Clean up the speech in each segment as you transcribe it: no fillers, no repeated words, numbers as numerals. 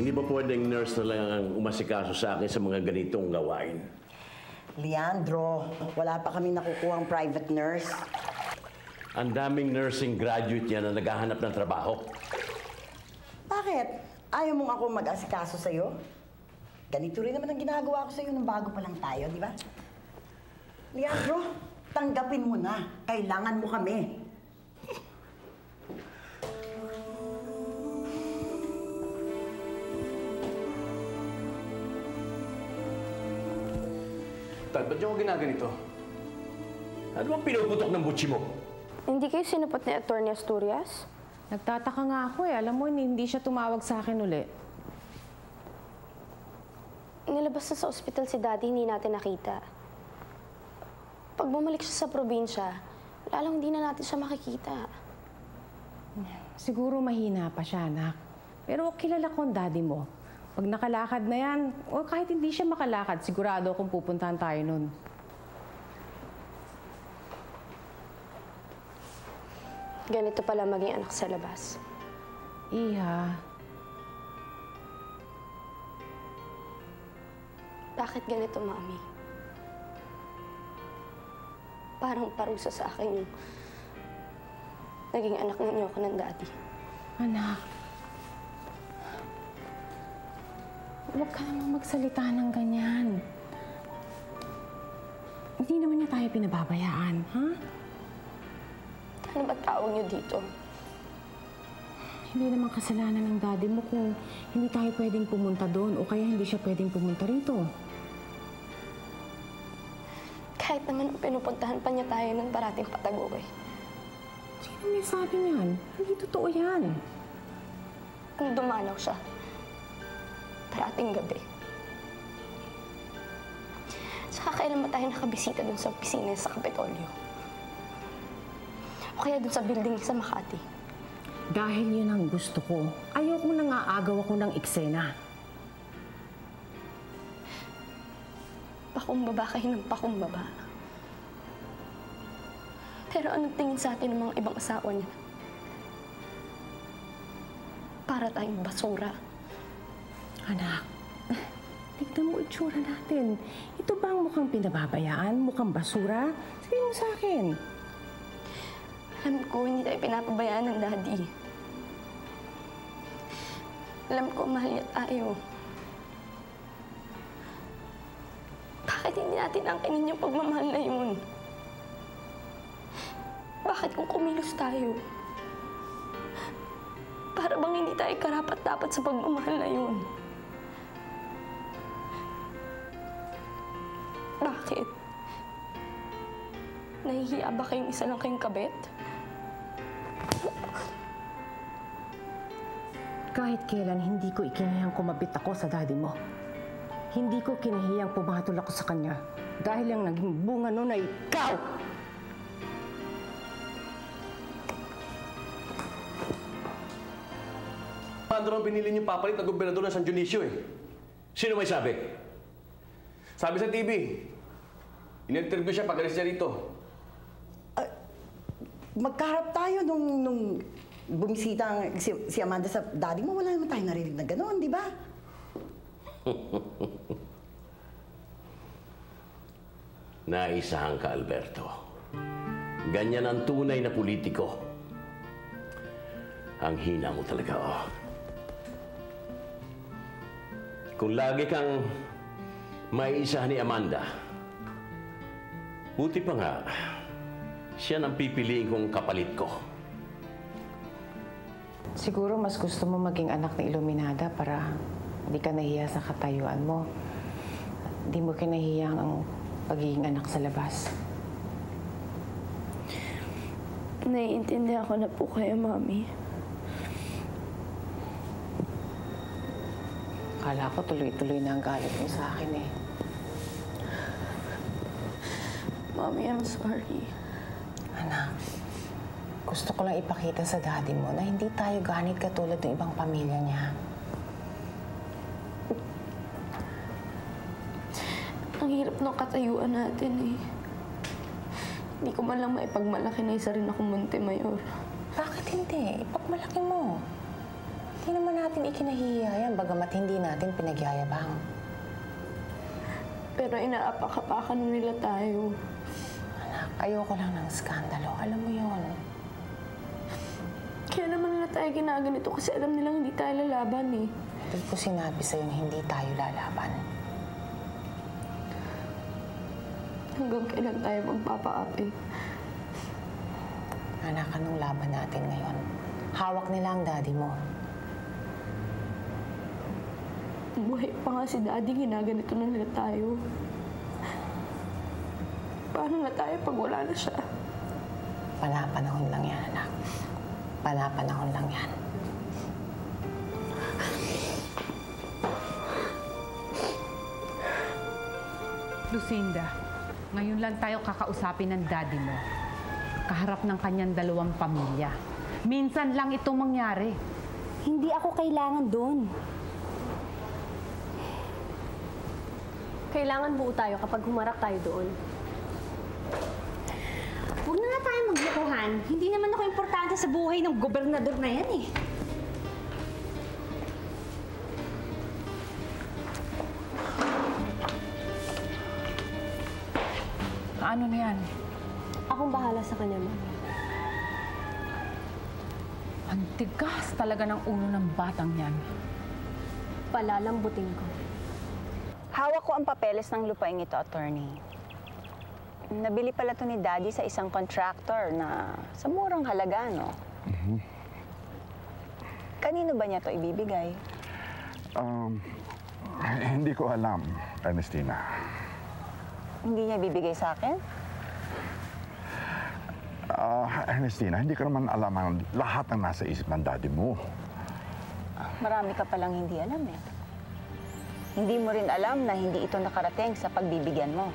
Hindi ba pwedeng nurse na lang ang umasikaso sa akin sa mga ganitong gawain? Leandro, wala pa kami nakukuhang private nurse. Ang daming nursing graduate niya na naghahanap ng trabaho. Bakit? Ayaw mong ako mag-asikaso sa'yo? Ganito rin naman ang ginagawa ko sa'yo nung bago pa lang tayo, di ba? Leandro, tanggapin mo na. Kailangan mo kami. Tad, ba't yung ginaganito? Ano bang pinuputok ng butsi mo? Hindi kayo sinupot ni Atty. Asturias? Nagtataka nga ako eh. Alam mo, hindi siya tumawag sa akin uli. Nilabas na sa ospital si Daddy, hindi natin nakita. Pag bumalik siya sa probinsya, lalong hindi na natin siya makikita. Siguro mahina pa siya, anak. Pero kilala ko ang daddy mo. Pag nakalakad na yan, o kahit hindi siya makalakad, sigurado akong pupuntahan tayo nun. Ganito pala maging anak sa labas. Iha, Bakit ganito, Mami? Parang parusa sa akin yung naging anak ninyo ako ng Daddy. anak. Huwag ka namang magsalita ng ganyan. Hindi naman niya tayo pinababayaan, ha? Ano ba tawag niyo dito? Hindi naman kasalanan ng daddy mo kung hindi tayo pwedeng pumunta doon o kaya hindi siya pwedeng pumunta rito. Kahit naman pinupuntahan pa niya tayo ng parating Patagoy. Sino may sabi niyan? Hindi totoo yan. Kung dumalaw siya, parating gabi. Saka kailan ba tayo nakabisita dun sa opisina sa Kapitolyo? O kaya dun sa building sa Makati? Dahil yun ang gusto ko. Ayoko nang aagaw ako ng eksena. Pakumbaba kayo ng pakumbaba. Pero anong tingin sa atin ng mga ibang asawa niya? Para tayong basura. Anak, tignan mo itsura natin. Ito ba ang mukhang pinababayaan? Mukhang basura? Sabihin mo sa akin. Alam ko, hindi tayo pinapabayaan ng Daddy. Alam ko, mahal niya tayo. Bakit hindi natin angkinin yung pagmamahal na yun? Bakit kung kumilos tayo? Para bang hindi tayo karapat-dapat sa pagmamahal na yun? Bakit? Nahihiya ba kayong isa lang kayong kabet? Kahit kailan hindi ko ikinahiyang kumabit ako sa daddy mo. Hindi ko kinahiyang pumatol ako sa kanya. Dahil ang naging bunga nun ay ikaw! Paano ang pinili niyong papalit na gobernador ng San Dionisio eh? Sino may sabi? Sabi sa TV, in-interview siya pag-alis niya rito. Magkaharap tayo nung bumisita si Amanda sa daddy mo. Wala naman tayo narinig na gano'n, di ba? Naisahan ka, Alberto. Ganyan ang tunay na politiko. Ang hina mo talaga, oh. Kung lagi kang may isa ni Amanda, buti pa nga, siya nang pipiliin kong kapalit ko. Siguro mas gusto mo maging anak ng Iluminada para hindi ka nahiya sa katayuan mo. Hindi mo kinahiyang ang pagiging anak sa labas. Naiintindihan ko na po kayo, Mami. Akala ko tuloy-tuloy na ang galit mo sa akin eh. Mami, I'm sorry. Anak, gusto ko lang ipakita sa daddy mo na hindi tayo ganit katulad ng ibang pamilya niya. Ang hirap ng katayuan natin eh. Hindi ko man lang maipagmalaki na isa rin akong Montemayor. Bakit hindi? Ipagmalaki mo. Hindi naman natin ikinahihiya yan, bagamat hindi natin pinagyayabang. Pero inaapakapakan nila tayo. Anak, ayoko lang ng skandalo. Alam mo yun. Kaya naman nila tayo ginaganito kasi alam nilang hindi tayo lalaban eh. Hindi ko sinabi sa'yo na hindi tayo lalaban. Hanggang kailan tayo magpapaapi? Anak, anong laban natin ngayon? Hawak nila ang daddy mo. Buhay pa nga si Daddy, ginaganito na nila tayo. Paano na tayo pag wala na siya? Panapanahon lang yan, anak. Panapanahon lang yan. Lucinda, ngayon lang tayo kakausapin ng daddy mo. Kaharap ng kanyang 2 pamilya. Minsan lang ito mangyari. Hindi ako kailangan doon. Kailangan buo tayo kapag humarap tayo doon. Huwag na nga tayo maglokohan. Hindi naman ako importante sa buhay ng gobernador na yan eh. Ano na yan? Akong bahala sa kanya, Mami. Ang tigas talaga ng ulo ng batang yan. Palalambutin ko. Hawak ko ang papeles ng lupaing ito, attorney. Nabili pala to ni Daddy sa isang contractor na sa murang halaga, no? Kanino ba niya to ibibigay? Hindi ko alam, Ernestina. Hindi niya ibibigay sa akin? Ernestina, hindi ko naman alam ang lahat ng nasa isip ng daddy mo. Marami ka palang hindi alam eh. Hindi mo rin alam na hindi ito nakarating sa pagbibigyan mo.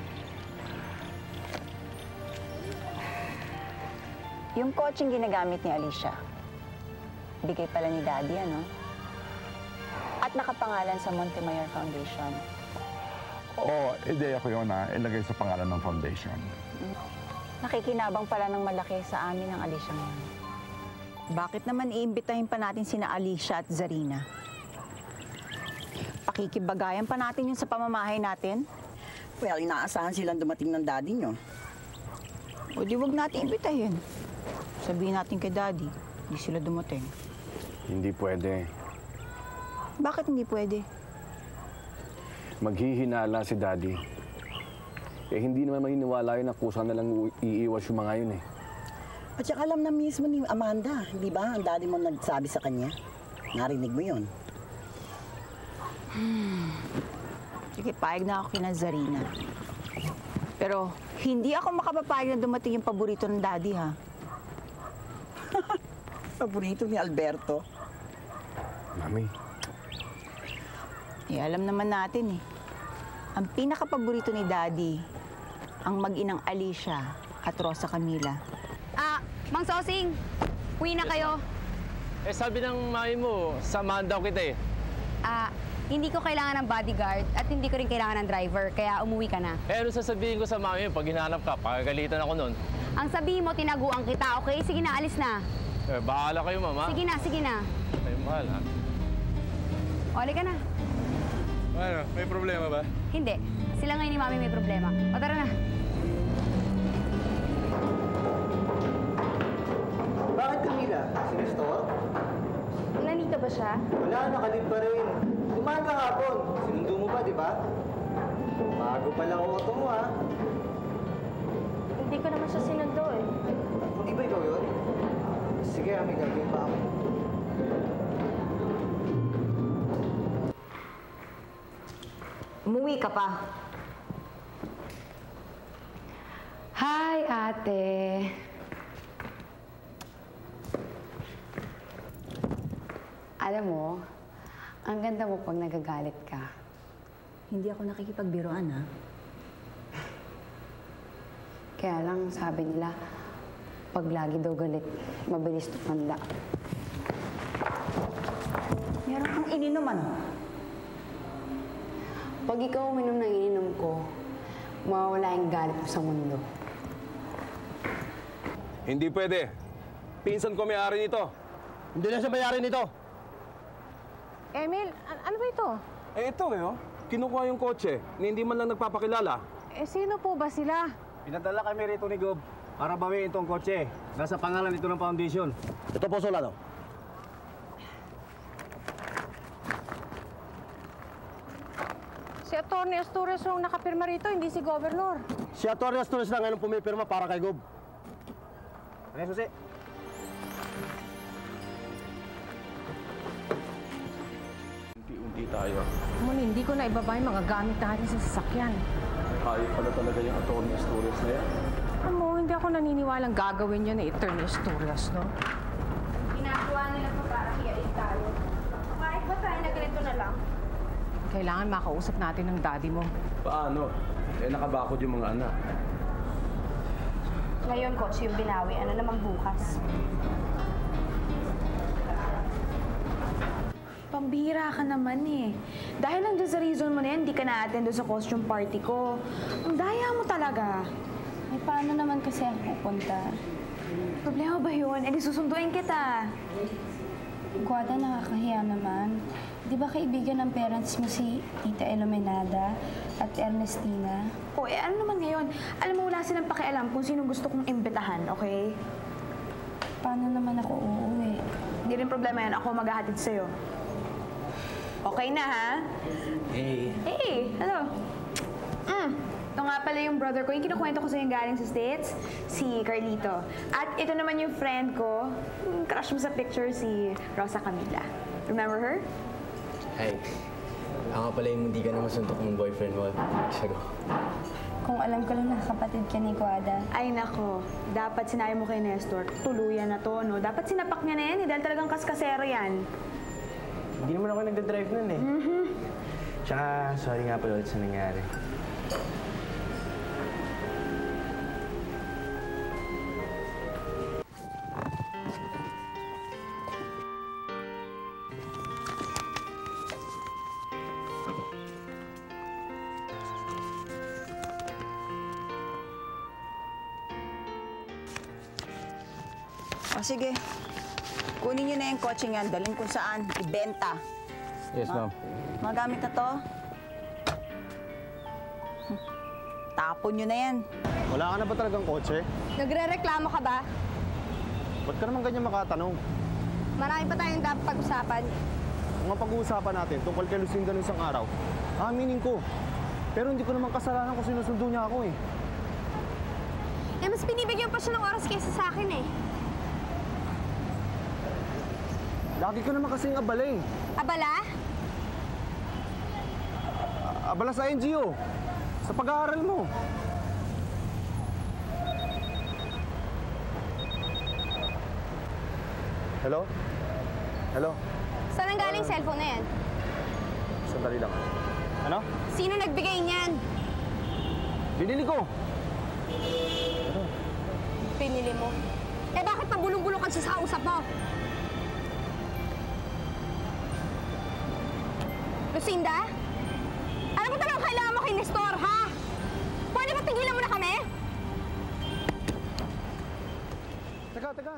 Yung kotseng ginagamit ni Alicia, bigay pala ni Daddy, ano? At nakapangalan sa Montemayor Foundation. Oo, ideya ko yun na ilagay sa pangalan ng foundation. Nakikinabang pala ng malaki sa amin ang Alicia ngayon. Bakit naman iimbitahin pa natin sina Alicia at Zarina? Pakikibagayan pa natin yun sa pamamahay natin? Well, inaasahan silang dumating ng daddy nyo. O di wag natin imbitahin. Sabihin natin kay Daddy, hindi sila dumating. Hindi pwede. Bakit hindi pwede? Maghihinala si Daddy. Eh, hindi naman maniniwala yun na kusa na lang iiwas yung mga yun eh. At saka alam na mismo ni Amanda, di ba? Ang daddy mo nagsabi sa kanya. Narinig mo yun. Sige, paig na ako kina Zarina. Pero hindi ako makapapayag na dumating yung paborito ng Daddy, ha? Paborito ni Alberto. Mami. Eh, alam naman natin eh. Ang pinakapaborito ni Daddy, ang mag-inang Alicia at Rosa Camila. Mang Sosing, uwi na kayo. Eh sabi ng mami mo, samahan daw kita eh. Hindi ko kailangan ng bodyguard at hindi ko rin kailangan ng driver, kaya umuwi ka na. Eh ano sasabihin ko sa mami mo pag hinanap ka, pagagalitan ako nun? Ang sabihin mo, tinaguan kita, okay? Sige na, alis na. Eh bahala kayo mama. Sige na, sige na. Ay mahal ha. Oli ka na. Ano, may problema ba? Hindi. Sila ngayon ni Mami may problema. O tara na. Bakit Camila? Sinestor? Nanito ba siya? Wala, nakalib pa rin. Kumain ka hapon. Sinundo mo pa, di ba? Bago pa lang auto mo, ha? Hindi ko naman siya sinundo eh. Hindi ba ikaw yun? Sige, may gagawin pa ako. Umuwi ka pa. Hi, ate. Alam mo, ang ganda mo pag nagagalit ka. Hindi ako nakikipagbiroan, ha? Kaya lang, sabi nila, pag lagi daw galit, mabilis tumanda. Meron kang ininom, ano? Pag ikaw uminom ng ininom ko, mawawala yung galit mo sa mundo. Hindi pwede. Pinsan ko may-ari nito. Hindi na siya may-ari nito. Emil, ano ba ito? Eh, ito oh. Kinukuha yung kotse, hindi man lang nagpapakilala. Eh, sino po ba sila? Pinadala kami rito ni Gob para bawiin itong kotse. Nasa pangalan ito ng foundation. Ito po, Solano. Si Atty. Asturias yung nakapirma rito, hindi si Governor. Si Atty. Asturias na ngayon pumipirma para kay Gob. Ano, Susi? Unti-unti tayo. Hindi ko na ibaba yung mga gamit natin sa sasakyan. Kaya pala talaga yung Atty. Asturias na yan. Hindi ako naniniwalang gagawin yun ni Atty. Asturias, no? Ginagawa nila po para hiyain tayo. Kahit ba tayo na ganito na lang? Kailangan makausap natin ng daddy mo. Paano? Eh, nakabakod yung mga anak. Ngayon, coach, yung binawi. Ano naman bukas? Pambihira ka naman eh. Dahil nandiyan sa reason mo na yan, hindi ka na-attend doon sa costume party ko. Ang daya mo talaga. Eh, paano naman kasi ako pupunta? Problema ba yun? Eh, di susunduin kita. Guada, nakakahiya naman. Di ba kaibigan ng parents mo si Tita Iluminada at Ernestina? O, ano naman ngayon? Alam mo, wala silang pakialam kung sino gusto kong imbitahan, okay? Paano naman ako uuwi? Hindi rin problema yan. Ako maghahatid sa'yo. Okay na, ha? Hey. Hey, ano? Ito nga pala yung brother ko. Yung kinukwento ko sa'yo yung galing sa States, si Carlito. At ito naman yung friend ko, yung crush mo sa picture, si Rosa Camila. Remember her? Hey. Ako pala yung hindi ka na masuntok ng boyfriend mo. Sago. Kung alam ko lang nakakapatid ka ni Guada. Ay, nako. Dapat sinabi mo kay Nestor, tuluyan na to, no? Dapat sinapak niya na yan, dahil talagang kaskasero yan. Hindi naman ako nagdadrive nun eh. Tsaka, sorry nga pala ulit sa nangyari. O sige, kunin niyo na yung kotse niyan, dalhin kung saan, ibenta. Yes, ma'am. Mga gamit na to, tapon niyo na yan. Wala ka na ba talagang kotse? Nagre-reklamo ka ba? Ba't ka naman ganyan makatanong? Marami pa tayong dapat pag-usapan. Kung ang pag-uusapan natin tungkol kay Lucinda ng isang araw, aminin ko. Pero hindi ko naman kasalanan kung sinusundo niya ako eh. Eh, mas binibigyan pa siya ng oras kaysa sa akin eh. Lagi ko naman kasing abala eh. Abala? Abala sa NGO. Sa pag-aaral mo. Hello? Hello? Saan ang galing cellphone na yan? Sandali lang. Ano? Sino nagbigay niyan? Binili ko. Pinili mo. Eh, bakit pabulong-bulong ka sa usap mo? Lucinda? Alam mo talagang kailangan mo kay Nestor, ha? Pwede ba tigilan mo na kami? Teka.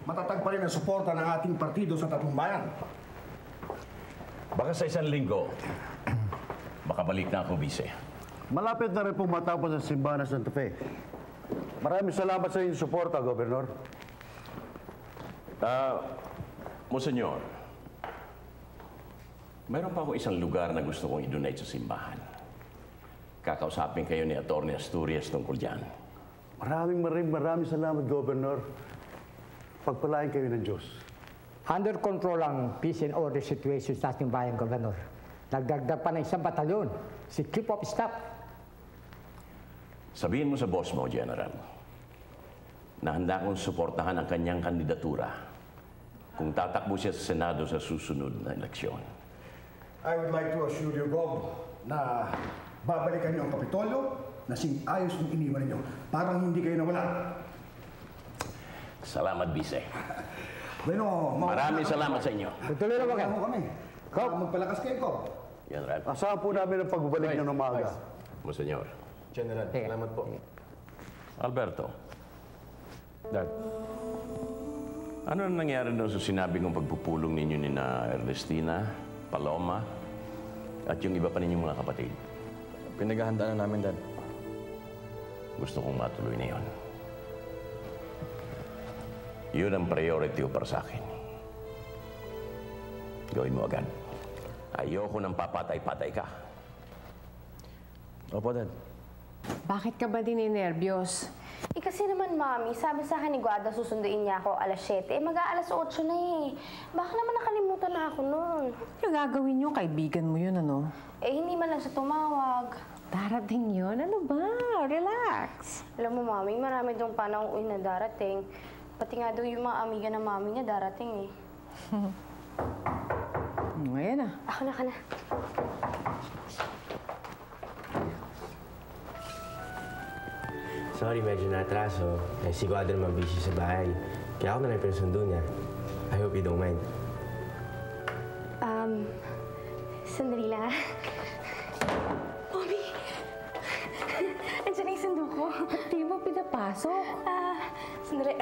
Matatag pa rin ang suporta ng ating partido sa tatlong bayan. Baka sa isang linggo, makabalik na ako, Bise. Malapit na rin pong matapos ang simbahan ng Santa Fe. Maraming salamat sa inyong suporta, Gobernador. Monsenyor, mayroon pa ako isang lugar na gusto kong i-donate sa simbahan. Kakausapin kayo ni Atty. Asturias tungkol dyan. Maraming salamat, Gobernador. Pagpalain kayo ng Diyos. Under control ang peace and order situation sa ating bayan, Gobernador. Nagdagdag pa ng isang batalyon, si Chief of Staff. Sabihin mo sa boss mo, General, na handa kong suportahan ang kanyang kandidatura kung tatakbo siya sa Senado sa susunod na eleksyon. I would like to assure you, Gob, na babalikan niyo ang Kapitolyo na ayos yung iniwan niyo. Parang hindi kayo nawala. Salamat, Bise. Bueno, maraming salamat sa inyo. Tuloy na ba kayo? Magpalakas kayo, Gob. General. Asahan po namin ang pagbabalik ng umaga. Monsenyor. General, salamat po. Alberto. Dad. Ano nangyari doon sa sinabi kong pagpupulong ninyo ni na Ernestina Paloma, at yung iba pa ninyong mga kapatid. Pinaghahandaan na namin, Dad. Gusto kong matuloy na yun. Yun ang priority ko para sa akin. Gawin mo agad. Ayoko nang papatay-patay ka. Opo, Dad. Bakit ka ba dininervyos? Kasi naman, Mami, sabi sa akin ni Guada susunduin niya ako alas 7. Mag-aalas 8 na eh. Baka naman nakalimutan na ako nun. Yung gagawin niyo, kaibigan mo yun, ano? Hindi man lang siya tumawag. Darating yun? Ano ba? Relax. Alam mo, Mami, marami dong panahon na darating. Pati nga daw yung mga amiga ng Mami niya darating eh. Ngayon na. Ako na ka na. Sorry, medyo natraso. Si Guada naman busy sa bahay. Kaya ako na lang pinasundo niya. I hope you don't mind. Sandali lang ah. Mommy! Andiyan na yung sundo ko. Ba't di mo pinapasok? Sandali.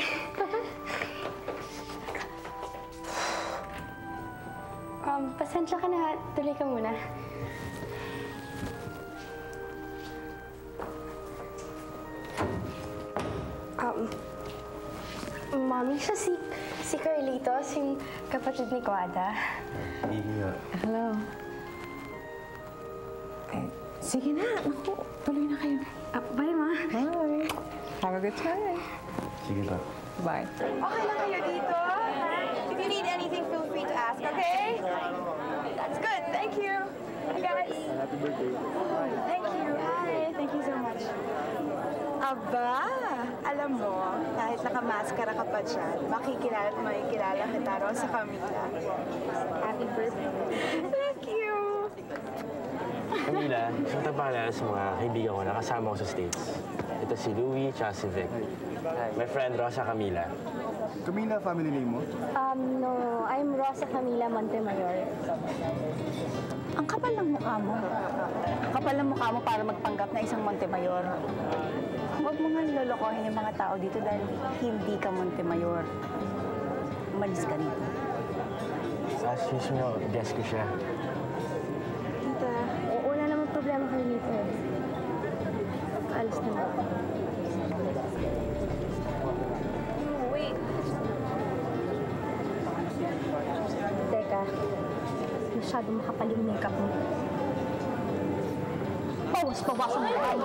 Pasensya ka na. Tuloy ka muna. Mami, siya si Carlitos, yung kapatid ni Guada. Hindi nga. Hello. Sige na. Naku, tuloy na kayo. Bye, Ma. Bye. Have a good time. Sige ba? Bye. Okay lang kayo dito? If you need anything, feel free to ask, okay? That's good. Thank you. Hi, guys. Happy birthday. Thank you. Hi. Thank you so much. Aba, alam mo, kahit nakamaskara ka pa dyan, makikilala at makikilala kita ron sa Camila. Happy birthday. Thank you. Camila, gusto ko paalala sa mga kaibigan ko na kasama ko sa States. Ito si Louie at si Vic. My friend Rosa Camila. Camila, family name mo? No. I'm Rosa Camila Montemayor. Ang kapal ng mukha mo. Kapal ng mukha mo para magpanggap na isang Montemayor. Huwag mo nga lolokohin yung mga tao dito dahil hindi ka Montemayor. Umalis ka dito. As usual, guess ko siya. Tita, wala namang problema kayo dito eh. Alis na lang. Wait. Teka, masyado makapal yung makeup mo. Bawas-bawasan mo lang.